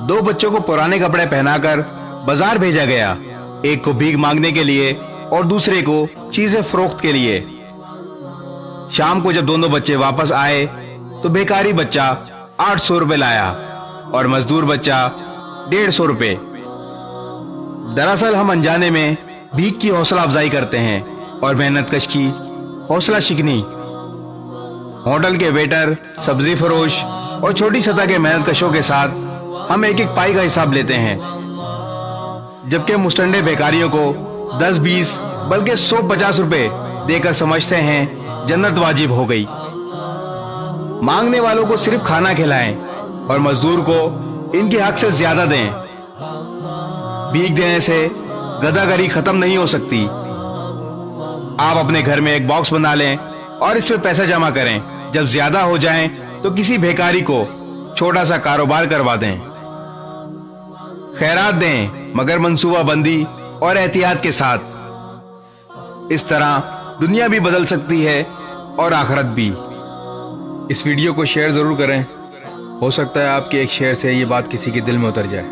दो बच्चों को पुराने कपड़े पहनाकर बाजार भेजा गया, एक को भीख मांगने के लिए और दूसरे को चीजें फरोख्त के लिए। शाम को जब दोनों बच्चे वापस आए तो बेकारी बच्चा 800 रुपए लाया और मजदूर बच्चा 150 रुपए। दरअसल हम अनजाने में भीख की हौसला अफजाई करते हैं और मेहनत कश की हौसला शिकनी। होटल के वेटर, सब्जी फरोश और छोटी सतह के मेहनत कशों के साथ हम एक एक पाई का हिसाब लेते हैं, जबकि मुस्टंडे बेकारियों को 10-20 बल्कि 100-50 रुपए देकर समझते हैं जन्नत वाजिब हो गई। मांगने वालों को सिर्फ खाना खिलाएं और मजदूर को इनके हक से ज्यादा दें। भीख देने से गदागरी खत्म नहीं हो सकती। आप अपने घर में एक बॉक्स बना लें और इसमें पैसा जमा करें। जब ज्यादा हो जाएं तो किसी भिखारी को छोटा सा कारोबार करवा दें। खैरात दें मगर मंसूबा बंदी और एहतियात के साथ। इस तरह दुनिया भी बदल सकती है और आखिरत भी। इस वीडियो को शेयर जरूर करें, हो सकता है आपके एक शेयर से ये बात किसी के दिल में उतर जाए।